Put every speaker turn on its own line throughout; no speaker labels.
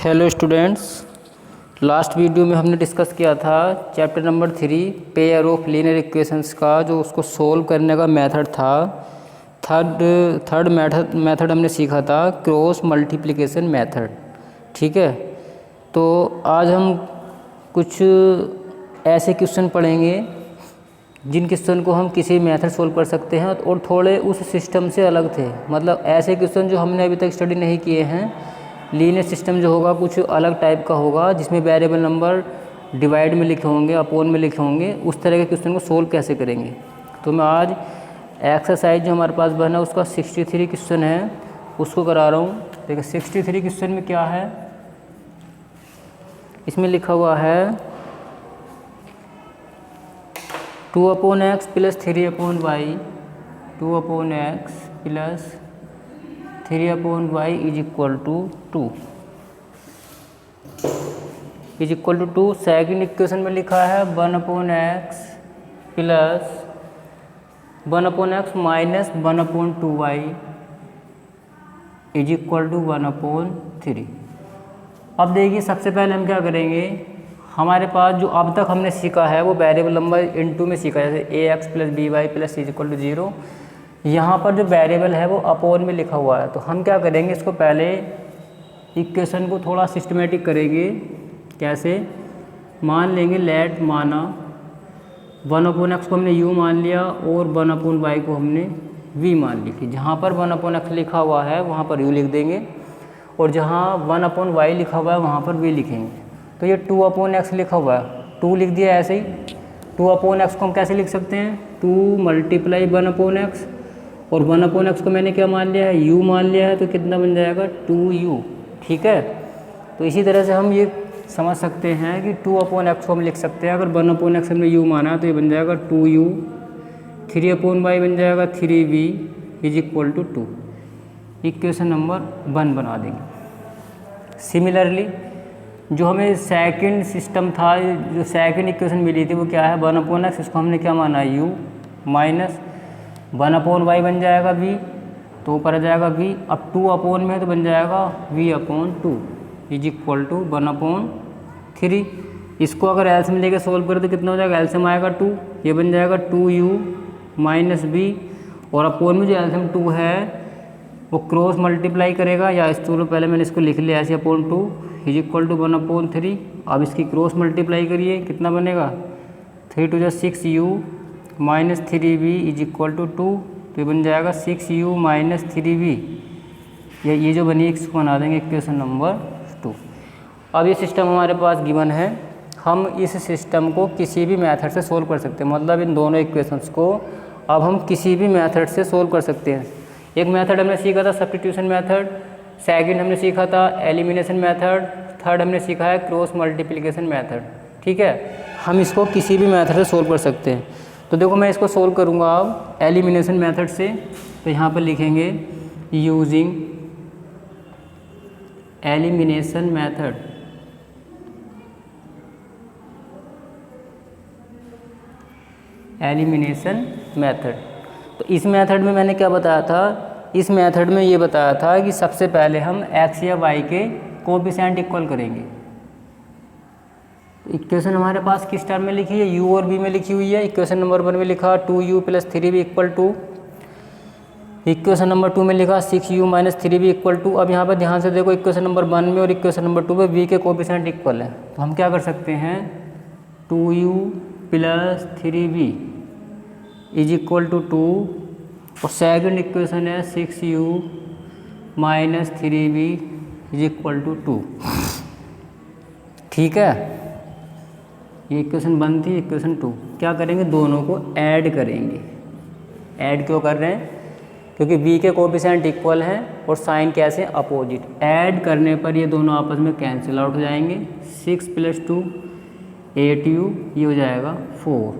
Hello students, last video में हमने discuss किया था chapter number 3 pair of linear equations का, जो उसको सोल्व करने का मेथड था। थर्ड मेथड हमने सीखा था क्रॉस मल्टीप्लिकेशन मेथड। ठीक है, तो आज हम कुछ ऐसे क्वेश्चन पढ़ेंगे जिन क्वेश्चन को हम किसी मेथड सोल्व कर सकते हैं और थोड़े उस सिस्टम से अलग थे। मतलब ऐसे क्वेश्चन जो हमने अभी तक स्टडी नहीं किए हैं। लीनियर सिस्टम जो होगा कुछ अलग टाइप का होगा, जिसमें वेरिएबल नंबर डिवाइड में लिखे होंगे, अपोन में लिखे होंगे। उस तरह के क्वेश्चन को सोल्व कैसे करेंगे, तो मैं आज एक्सरसाइज जो हमारे पास बना उसका 63 क्वेश्चन है, उसको करा रहा हूँ। देखिए 63 क्वेश्चन में क्या है, इसमें लिखा हुआ है 2/x plus 3/y 2/x plus 3/y is equal to 2 is equal to 2। Second equation में लिखा है 1/x plus 1/x minus 1/2y is equal to 1/3। अब देखिए सबसे पहले हम क्या करेंगे, हमारे पास जो अब तक हमने सीखा है वो वेरिएबल नंबर इनटू में सीखा है, जैसे ax plus by plus is equal to 0। यहाँ पर जो वेरिएबल है वो अपोन में लिखा हुआ है, तो हम क्या करेंगे, इसको पहले इक्वेशन को थोड़ा सिस्टमेटिक करेंगे। कैसे, मान लेंगे लेट माना 1/x को हमने u मान लिया और 1/y को हमने v मान ली थी। जहाँ पर 1/x लिखा हुआ है वहाँ पर u लिख देंगे, और जहाँ 1/y लिखा हुआ है वहाँ पर v लिखेंगे। तो ये 2/x लिखा हुआ है, 2 लिख दिया ऐसे ही। 2/x को हम कैसे लिख सकते हैं, 2 मल्टीप्लाई 1/x, और 1/x को मैंने क्या मान लिया है, u मान लिया है, तो कितना बन जाएगा 2u। ठीक है, तो इसी तरह से हम ये समझ सकते हैं कि 2/x को हम लिख सकते हैं। अगर 1/x हमने u माना है तो ये बन जाएगा 2u, 3/y बन जाएगा 3v is equal to 2। Equation number 1 बना देंगे। सिमिलरली जो हमें सेकंड सिस्टम था, जो सेकंड इक्वेशन मिली थी वो क्या है, 1/x, इसको हमने क्या माना है u, माइनस 1/y बन जाएगा v, तो ऊपर आ जाएगा v। अब 2 में तो बन जाएगा v/2 इज इक्वल टू 1/3। इसको अगर एल्सियम लेके सोल्व करें तो कितना हो जाएगा, एल्सियम आएगा 2, ये बन जाएगा 2u माइनस v, और अपोन में जो एल्सियम 2 है वो क्रॉस मल्टीप्लाई करेगा, या इस टू पहले मैंने इसको लिख लिया ऐसे, अपॉन 2 इज इक्वल टू 1/3। अब इसकी क्रॉस मल्टीप्लाई करिए, कितना बनेगा, 3 2 6u minus 3v is equal to 2, तो ये बन जाएगा 6u माइनस 3v। ये जो बनी इसको बना देंगे इक्वेशन नंबर 2। अब ये सिस्टम हमारे पास गिवन है, हम इस सिस्टम को किसी भी मेथड से सोल्व कर सकते हैं। मतलब इन दोनों इक्वेशंस को अब हम किसी भी मेथड से सोल्व कर सकते हैं। एक मेथड हमने सीखा था सब्स्टिट्यूशन मेथड, सेकंड हमने सीखा था एलिमिनेशन मेथड, थर्ड हमने सीखा है क्रॉस मल्टीप्लिकेशन मेथड। ठीक है, हम इसको किसी भी मेथड से सोल्व कर सकते हैं। तो देखो मैं इसको सोल्व करूँगा अब एलिमिनेशन मेथड से, तो यहाँ पर लिखेंगे using elimination method. Elimination method, तो इस मेथड में मैंने क्या बताया था, इस मेथड में ये बताया था कि सबसे पहले हम x या y के कोएफिशिएंट इक्वल करेंगे। इक्वेशन हमारे पास किस टर्म में लिखी है, u और v में लिखी हुई है। इक्वेशन नंबर 1 में लिखा 2u plus 3v equal to, equation number 2 में लिखा 6u minus 3v equal to. अब यहाँ पर ध्यान से देखो, इक्वेशन नंबर 1 में और इक्वेशन नंबर 2 में v के कोएफिशिएंट इक्वल है, तो हम क्या कर सकते हैं, 2u plus 3v is equal to 2, और सेकंड इक्वेशन है 6u minus 3v is equal to 2। ठीक है, ये इक्वेशन 1 थी। इक्वेशन 2 क्या करेंगे, दोनों को ऐड करेंगे। ऐड क्यों कर रहे हैं, क्योंकि v के कोएफिशिएंट इक्वल हैं और साइन कैसे, अपोजिट। ऐड करने पर ये दोनों आपस में कैंसिल आउट हो जाएंगे। 6 प्लस 2 8u, ये हो जाएगा 4,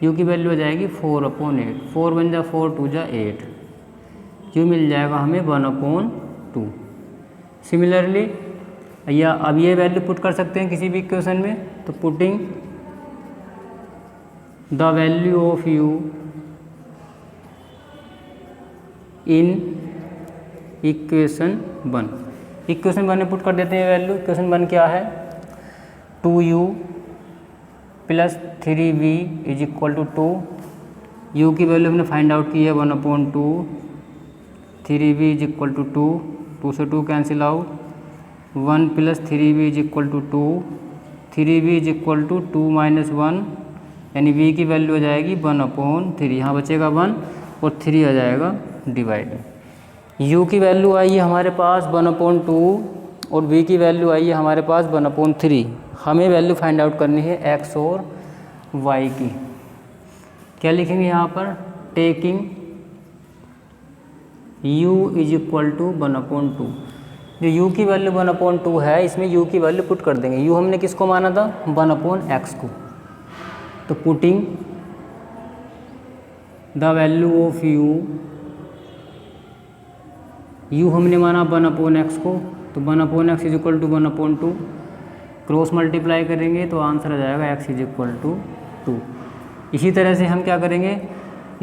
u की वैल्यू हो जाएगी 4/8, 4 बन जा 4 2 जा 8, u मिल जाएगा हमें 1/2। सिमिलरली या अब ये वैल्यू पुट कर सकते हैं किसी भी इक्वेशन में, तो putting the value of u in equation 1, equation 1 में पुट कर देते हैं वैल्यू। इक्वेशन 1 क्या है, 2u plus 3v is equal to 2। U की वैल्यू हमने फाइंड आउट की है 1/2, 3v इज इक्वल टू 2, 2 से 2 cancel out, 1 plus 3v is equal to 2, 3v is equal to 2 minus 1, यानी v की वैल्यू आ जाएगी 1/3, यहाँ बचेगा 1 और 3 आ जाएगा डिवाइड। u की वैल्यू आई है हमारे पास 1/2 और v की वैल्यू आई है हमारे पास 1/3। हमें वैल्यू फाइंड आउट करनी है x और y की। क्या लिखेंगे यहाँ पर, taking u is equal to 1/2। जो u की वैल्यू 1/2 है, इसमें u की वैल्यू पुट कर देंगे। u हमने किसको माना था, 1/x को, तो putting the value of u हमने माना 1/x को, तो 1/x is equal to 1/2, cross multiply करेंगे तो आंसर आ जाएगा x इज इक्वल टू 2। इसी तरह से हम क्या करेंगे,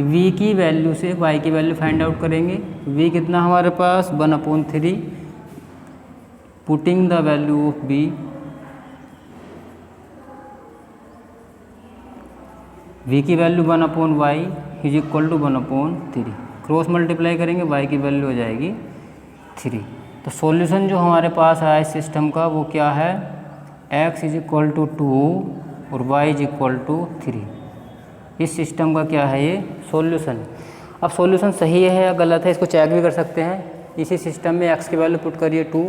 v की वैल्यू से y की वैल्यू फाइंड आउट करेंगे। v कितना हमारे पास 1/3, putting the value of v, v की value 1/y is equal to 1/3, cross multiply करेंगे y की वैल्यू हो जाएगी 3। तो सॉल्यूशन जो हमारे पास आया इस सिस्टम का वो क्या है, x इज इक्वल टू 2 और y इज इक्वल टू 3। इस सिस्टम का क्या है ये सॉल्यूशन। अब सॉल्यूशन सही है या गलत है इसको चेक भी कर सकते हैं। इसी सिस्टम में x की वैल्यू पुट करिए 2,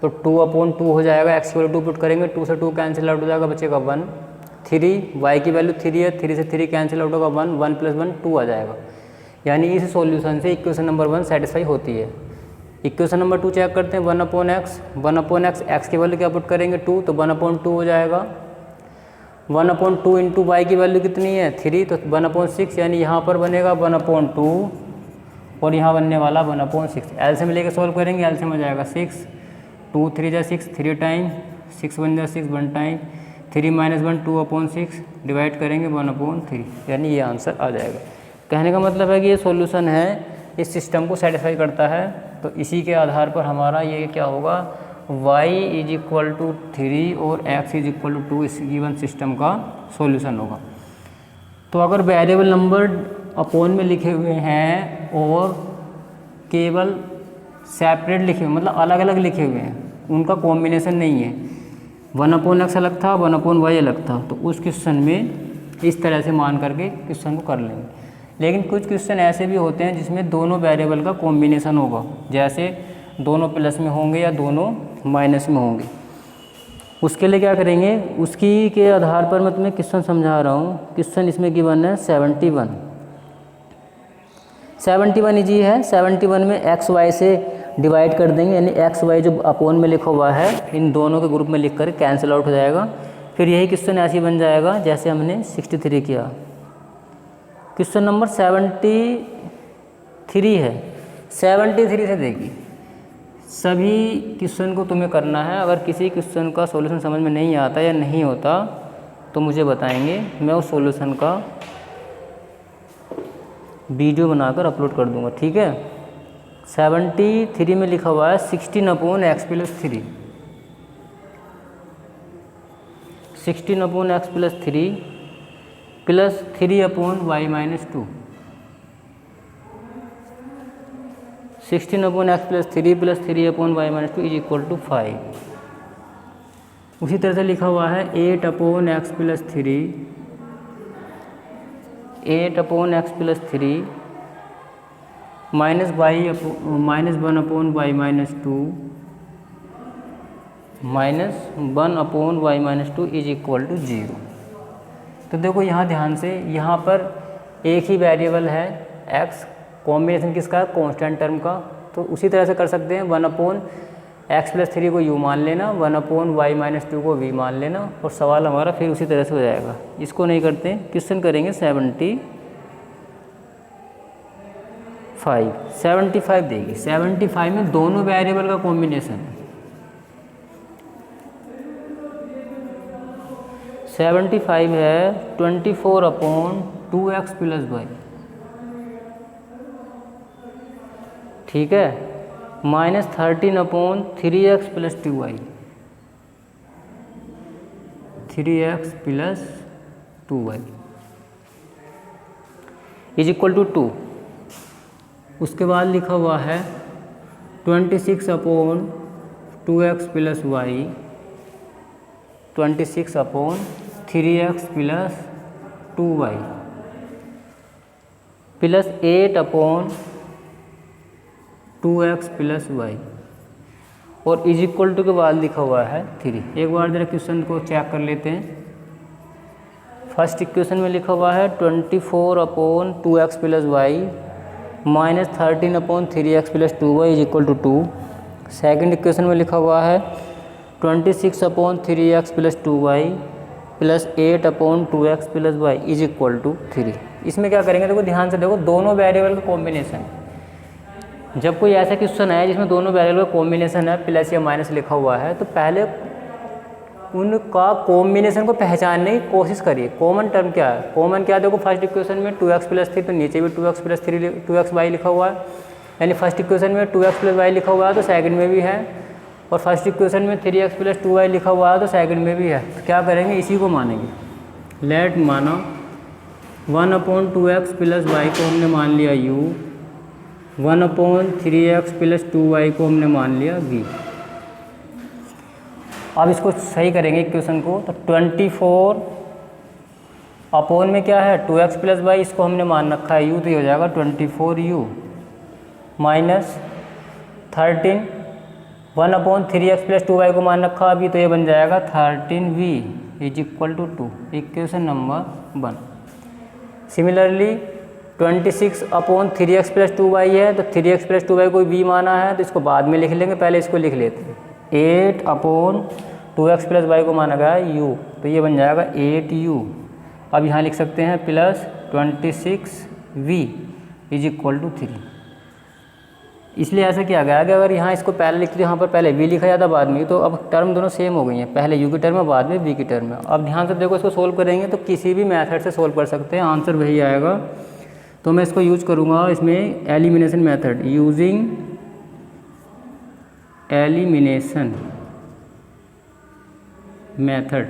तो 2/2 हो जाएगा, x की वैल्यू 2 पुट करेंगे, 2 से 2 कैंसिल आउट हो जाएगा, बचेगा 1, 3, y की वैल्यू 3 है, 3 से 3 कैंसिल आउट होगा 1, 1 + 1 2 आ जाएगा। यानी इस सॉल्यूशन से इक्वेशन नंबर 1 सेटिस्फाई होती है। इक्वेशन नंबर 2 चेक करते हैं, 1/x, x की वैल्यू क्या पुट करेंगे 2, तो 1/2 हो जाएगा। 1/2 इंटू वाई की वैल्यू कितनी है 3, तो 1/6, यानी यहाँ पर बनेगा 1/2 और यहाँ बनने वाला 1/6। एलसीएम लेके सॉल्व करेंगे, एलसीएम हो जाएगा 6, 2 3 जा 6, 3 टाइम, 6 1 जा 6, 1 टाइम, 3 - 1 2/6, डिवाइड करेंगे 1/3, यानी ये आंसर आ जाएगा। कहने का मतलब है कि ये सॉल्यूशन है, इस सिस्टम को सेटिस्फाई करता है। तो इसी के आधार पर हमारा ये क्या होगा, y इज इक्वल टू 3 और x इज इक्वल टू 2 इस गिवन सिस्टम का सॉल्यूशन होगा। तो अगर वेरिएबल नंबर अपोन में लिखे हुए हैं और केवल सेपरेट लिखे हुए, मतलब अलग अलग लिखे हुए हैं, उनका कॉम्बिनेशन नहीं है, 1/x अलग था, 1/y अलग था, तो उस क्वेश्चन में इस तरह से मान करके क्वेश्चन को कर लेंगे। लेकिन कुछ क्वेश्चन ऐसे भी होते हैं जिसमें दोनों वेरिएबल का कॉम्बिनेशन होगा, जैसे दोनों प्लस में होंगे या दोनों माइनस में होंगे। उसके लिए क्या करेंगे, उसकी के आधार पर मैं तुम्हें क्वेश्चन समझा रहा हूँ। क्वेश्चन इसमें गिवन है 71 इजी है। 71 में एक्स वाई से डिवाइड कर देंगे, यानी एक्स वाई जो अपोन में लिखा हुआ है इन दोनों के ग्रुप में लिख कर कैंसिल आउट हो जाएगा। फिर यही क्वेश्चन ऐसे ही बन जाएगा जैसे हमने 63 किया। क्वेश्चन नंबर 73 है। 73 से देखिए, सभी क्वेश्चन को तुम्हें करना है। अगर किसी क्वेश्चन का सॉल्यूशन समझ में नहीं आता या नहीं होता तो मुझे बताएंगे, मैं उस सॉल्यूशन का वीडियो बनाकर अपलोड कर दूंगा, ठीक है। 73 में लिखा हुआ है 16/x + 3, 16/x + 3 plus 3/y - 2, 16/x + 3 plus 3/y - 2 is equal to 5। उसी तरह से लिखा हुआ है 8/x + 3, 8/x + 3 -1/y - 2 -1/y - 2 is equal to 0। तो देखो यहाँ ध्यान से, यहाँ पर एक ही वेरिएबल है x, कॉम्बिनेशन किसका है, कांस्टेंट टर्म का। तो उसी तरह से कर सकते हैं, 1/x + 3 को u मान लेना, 1/y - 2 को v मान लेना, और सवाल हमारा फिर उसी तरह से हो जाएगा। इसको नहीं करते, क्वेश्चन करेंगे 75 देगी। 75 में दोनों वेरिएबल का कॉम्बिनेशन है। 75 है 24/2x + y, ठीक है। -13/3x + 2y, 3x + 2y = 2। उसके बाद लिखा हुआ है 26/2x + y, 26/3x + 2y + 8/2x + y और = के बाद लिखा हुआ है 3। एक बार जरा क्वेश्चन को चेक कर लेते हैं। फर्स्ट इक्वेशन में लिखा हुआ है 24/2x + y -13/3x + 2y = 2। Second equation में लिखा हुआ है 26/3x + 2y + 8/2x + y = 3। इसमें क्या करेंगे, देखो ध्यान से देखो, दोनों वेरिएबल का कॉम्बिनेशन। जब कोई ऐसा क्वेश्चन है जिसमें दोनों वेरिएबल का कॉम्बिनेशन है, प्लस या माइनस लिखा हुआ है, तो पहले उनका कॉम्बिनेशन को पहचानने की कोशिश करिए। कॉमन टर्म क्या है, कॉमन क्या है, देखो फर्स्ट इक्वेशन में 2x + 3, तो नीचे भी 2x + 3 2xy लिखा हुआ है, यानी फर्स्ट इक्वेशन में 2x + y लिखा हुआ है तो सेकंड में भी है, और फर्स्ट इक्वेशन में 3x + 2y लिखा हुआ है तो सेकंड में भी है। तो क्या करेंगे, इसी को मानेंगे। लेट माना 1/2x + y को हमने मान लिया u, 1/3x + 2y को हमने मान लिया v। अब इसको सही करेंगे इक्वेशन को, तो 24 अपॉन में क्या है 2x + y, इसको हमने मान रखा है u, तो ये हो जाएगा 24u -13 1/3x + 2y को मान रखा अभी, तो ये बन जाएगा 13v = 2, equation number 1। Similarly 26/3x + 2y है, तो 3x + 2y को v माना है, तो इसको बाद में लिख लेंगे, पहले इसको लिख लेते हैं। 8/2x + y को माना गया है u, तो ये बन जाएगा 8u। अब यहाँ लिख सकते हैं प्लस 26v = 3। इसलिए ऐसा किया गया कि अगर यहाँ इसको पहले लिखते, यहाँ पर पहले v लिखा जाता बाद में, तो अब टर्म दोनों सेम हो गई हैं, पहले u की टर्म है, बाद में v की टर्म है। अब ध्यान से देखो, इसको सोल्व करेंगे तो किसी भी मेथड से सोल्व कर सकते हैं, आंसर वही आएगा। तो मैं इसको यूज करूँगा इसमें elimination method, using elimination method.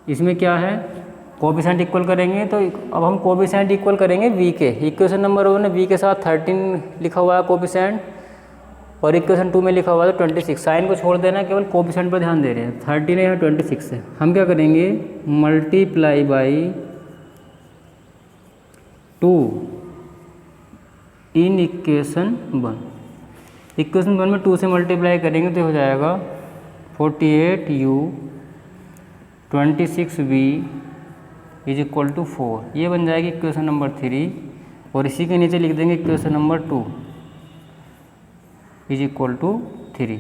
इसमें क्या है, कोफिशिएंट इक्वल करेंगे, तो अब हम कोफिशिएंट इक्वल करेंगे v के। इक्वेशन नंबर 1 में v के साथ 13 लिखा हुआ है कोफिशिएंट, और इक्वेशन 2 में लिखा हुआ है 26। साइन को छोड़ देना, केवल कोफिशिएंट पर ध्यान दे रहे हैं। 13 है, यहाँ 26 है। हम क्या करेंगे, multiply by 2 in equation 1। Equation 1 में 2 से मल्टीप्लाई करेंगे तो हो जाएगा 48u 26v = 4। ये बन जाएगी इक्वेशन नंबर 3, और इसी के नीचे लिख देंगे इक्वेशन नंबर 2 = 3।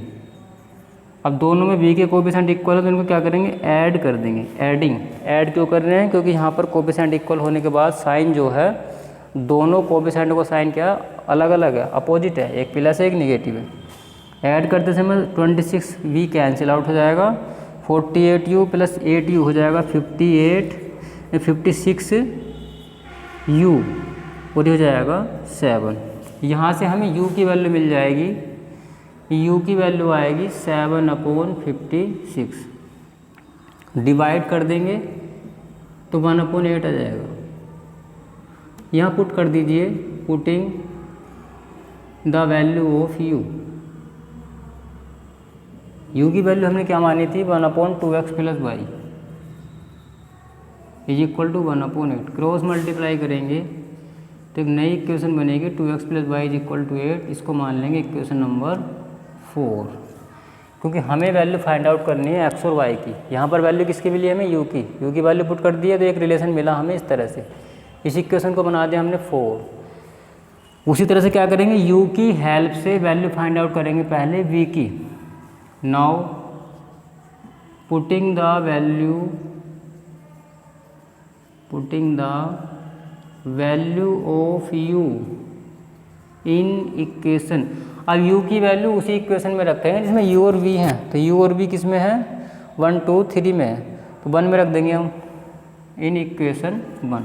अब दोनों में v के कोफिशिएंट इक्वल है, तो इनको क्या करेंगे, ऐड कर देंगे। ऐड क्यों कर रहे हैं, क्योंकि यहाँ पर कोफिशिएंट इक्वल होने के बाद साइन जो है, दोनों कोफिशिएंट को साइन क्या अलग अलग है, अपोजिट है, एक प्लस है एक निगेटिव है। ऐड करते समय 26v कैंसिल आउट हो जाएगा, 48u + 8u हो जाएगा 56u, और ये हो जाएगा 7। यहाँ से हमें u की वैल्यू मिल जाएगी, u की वैल्यू आएगी 7/56। डिवाइड कर देंगे तो 1/8 आ जाएगा। यहाँ पुट कर दीजिए, putting the value of u। u की वैल्यू हमने क्या मानी थी, 1/2x + y = 1/8। क्रॉस मल्टीप्लाई करेंगे तो एक नई इक्वेशन बनेगी 2x + y = 8। इसको मान लेंगे इक्वेशन नंबर 4, क्योंकि हमें वैल्यू फाइंड आउट करनी है x और y की। यहाँ पर वैल्यू किसकी मिली हमें, u की वैल्यू पुट कर दी है, तो एक रिलेशन मिला हमें इस तरह से। इस इक्वेशन को बना दिया हमने 4। उसी तरह से क्या करेंगे, u की हेल्प से वैल्यू फाइंड आउट करेंगे पहले v की। Now putting the value of u in equation. अब u की वैल्यू उसी इक्वेशन में रखेंगे जिसमें u और v हैं, तो u और v किस में है, 1 2 3 में है, तो 1 में रख देंगे हम इन इक्वेशन 1।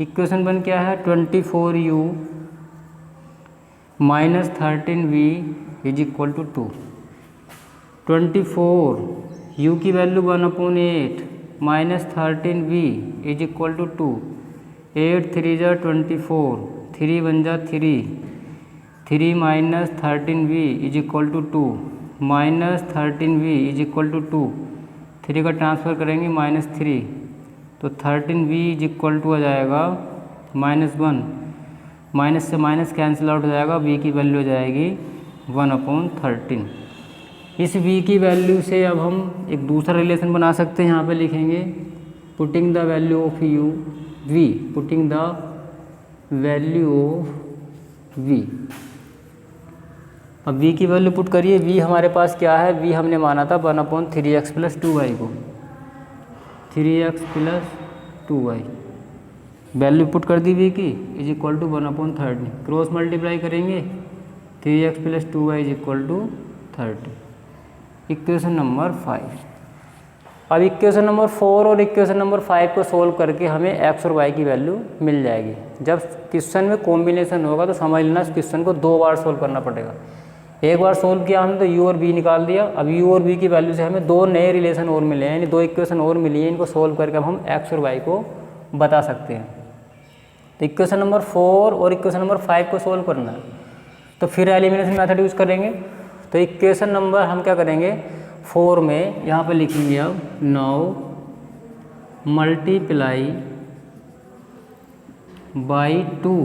इक्वेशन 1 क्या है, 24u -13v is equal to 2। 24 u की value 1/8 -13v is equal to 2। 8 3 जा 24, 3 1 जा 3, 3 -13v is equal to 2, -13v is equal to 2, 3 का ट्रांसफ़र करेंगे -3, तो 13v इज इक्वल टू आ जाएगा -1, माइनस से माइनस कैंसिल आउट हो जाएगा, v की वैल्यू हो जाएगी 1/13। इस v की वैल्यू से अब हम एक दूसरा रिलेशन बना सकते हैं। यहाँ पे लिखेंगे putting the value of u v, putting the value of v। अब v की वैल्यू पुट करिए। v हमारे पास क्या है, v हमने माना था 1/3x + 2y को, 3x + 2y वैल्यू पुट कर दी v की is equal to 1/30। Cross multiply करेंगे 3x + 2y is equal to 30। Equation number 5। अब इक्वेशन नंबर 4 और इक्वेशन नंबर 5 को सोल्व करके हमें x और y की वैल्यू मिल जाएगी। जब क्वेश्चन में कॉम्बिनेशन होगा तो समझ लेना इस क्वेश्चन को 2 बार सोल्व करना पड़ेगा। एक बार सोल्व किया हमने तो u और v निकाल दिया। अब u और v की वैल्यू से हमें 2 नए रिलेशन और मिले हैं, यानी 2 इक्वेशन और मिली हैं। इनको सोल्व करके अब हम x और y को बता सकते हैं। तो इक्वेशन नंबर 4 और इक्वेशन नंबर 5 को सोल्व करना है तो फिर एलिमिनेशन मेथड यूज़ करेंगे। तो इक्वेशन नंबर हम क्या करेंगे 4 में यहाँ पर लिखेंगे अब 9 multiply by 2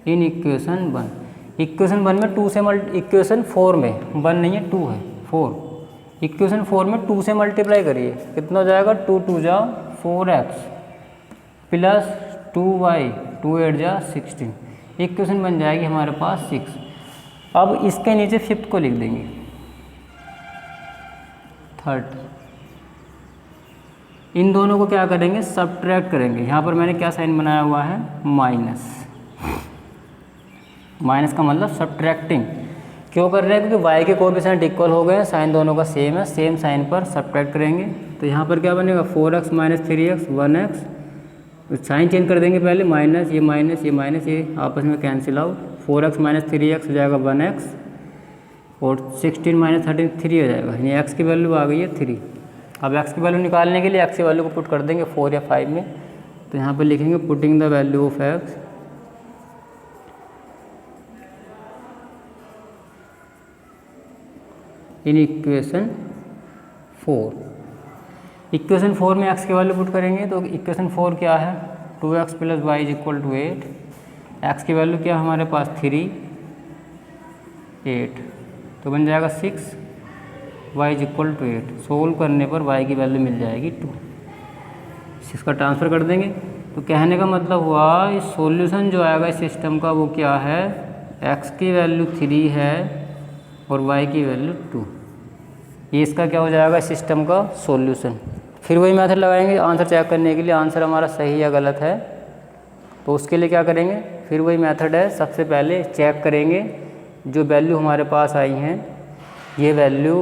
in equation 1। Equation 1 में 2 से इक्वेशन 4 में 1 नहीं है 2 है 4। इक्वेशन 4 में 2 से मल्टीप्लाई करिए, कितना हो जाएगा 2 2 जा 4x प्लस 2y 2 8 जा 16। इक्वेशन बन जाएगी हमारे पास 6। अब इसके नीचे 5th को लिख देंगे 30। इन दोनों को क्या करेंगे सब्ट्रैक्ट करेंगे। यहाँ पर मैंने क्या साइन बनाया हुआ है माइनस। माइनस का मतलब सब्ट्रैक्टिंग क्यों कर रहे हैं, क्योंकि y के कोएफिशिएंट इक्वल हो गए हैं, साइन दोनों का सेम है, सेम साइन पर सब्ट्रैक्ट करेंगे। तो यहाँ पर क्या बनेगा 4x - 3x 1x, sign change कर देंगे पहले, माइनस ये आपस में कैंसिल आउट। 4x - 3x हो जाएगा 1x और 16 - 13 3 हो जाएगा, यानी x की वैल्यू आ गई है 3। अब x की वैल्यू निकालने के लिए x की वैल्यू को पुट कर देंगे 4 या 5 में। तो यहाँ पर लिखेंगे putting the value of x in equation 4। Equation 4 में x की वैल्यू पुट करेंगे तो इक्वेशन 4 क्या है 2x + y = 8। x की वैल्यू क्या हमारे पास 3 8, तो बन जाएगा 6, y = 8। सोल्व करने पर y की वैल्यू मिल जाएगी 2। 6 का ट्रांसफ़र कर देंगे। तो कहने का मतलब हुआ इस सॉल्यूशन जो आएगा इस सिस्टम का वो क्या है, x की वैल्यू 3 है और y की वैल्यू 2। ये इसका क्या हो जाएगा सिस्टम का सॉल्यूशन। फिर वही मेथड लगाएंगे आंसर चेक करने के लिए, आंसर हमारा सही या गलत है। तो उसके लिए क्या करेंगे, फिर वही मेथड है, सबसे पहले चेक करेंगे जो वैल्यू हमारे पास आई हैं ये वैल्यू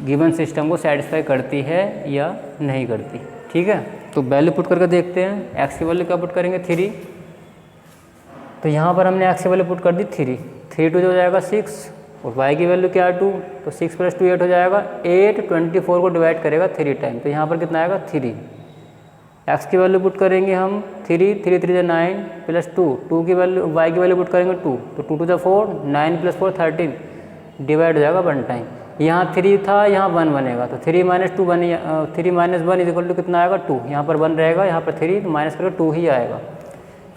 गिवन सिस्टम को सेटिस्फाई करती है या नहीं करती। ठीक है, तो वैल्यू पुट करके देखते हैं। x की वैल्यू क्या पुट करेंगे 3, तो यहाँ पर हमने x की वैल्यू पुट कर दी 3, 3 2 हो जाएगा 6 और y की वैल्यू क्या है 2, तो 6 + 2 8 हो जाएगा। 8 24 को डिवाइड करेगा 3 टाइम, तो यहाँ पर कितना आएगा 3। x की वैल्यू पुट करेंगे हम 3 3 3 9 प्लस 2 की वैल्यू y की वैल्यू पुट करेंगे 2, तो 2 2 4 9 + 4 13 डिवाइड हो जाएगा 1 टाइम। यहाँ 3 था यहाँ 1 बनेगा, तो 3 - 2 3 - 1 इक्वल टू कितना आएगा 2। यहाँ पर 1 रहेगा, यहाँ पर 3 तो माइनस करके 2 ही आएगा।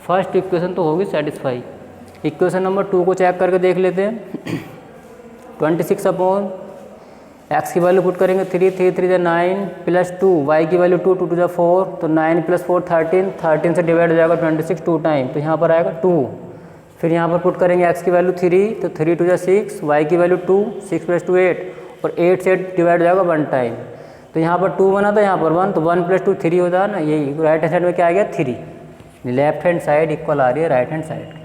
फर्स्ट इक्वेशन तो होगी सेटिस्फाई। इक्वेशन नंबर 2 को चेक करके देख लेते हैं। 26 x की वैल्यू पुट करेंगे 3 3 3 9 प्लस 2, y की वैल्यू 2 2 2 4, तो 9 + 4 13, 13 से डिवाइड हो जाएगा 26 2 टाइम, तो यहाँ पर आएगा 2। फिर यहाँ पर पुट करेंगे x की वैल्यू 3, तो 3 2 6, y की वैल्यू 2, 6 + 2 8 और 8 से डिवाइड हो जाएगा 1 टाइम, तो यहाँ पर 2 बना था, यहाँ पर 1, तो 1 + 2 3 हो जाएगा ना। यही राइट हैंड साइड में क्या आ गया 3, लेफ्ट हैंड साइड इक्वल आ रही है राइट हैंड साइड।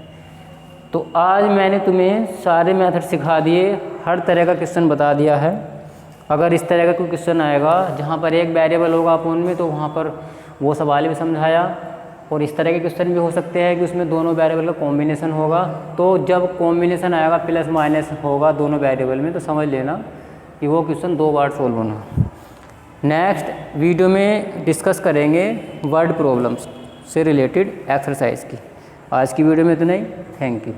तो आज मैंने तुम्हें सारे मेथड सिखा दिए, हर तरह का क्वेश्चन बता दिया है। अगर इस तरह का कोई क्वेश्चन आएगा जहाँ पर एक वेरिएबल होगा अपोन में, तो वहाँ पर वो सवाल भी समझाया, और इस तरह के क्वेश्चन भी हो सकते हैं कि उसमें दोनों वेरिएबल का कॉम्बिनेशन होगा। तो जब कॉम्बिनेशन आएगा प्लस माइनस होगा दोनों वेरिएबल में, तो समझ लेना कि वो क्वेश्चन 2 बार सोल्व होना। नेक्स्ट वीडियो में डिस्कस करेंगे वर्ड प्रॉब्लम्स से रिलेटेड एक्सरसाइज की। आज की वीडियो में इतना ही। Thank you.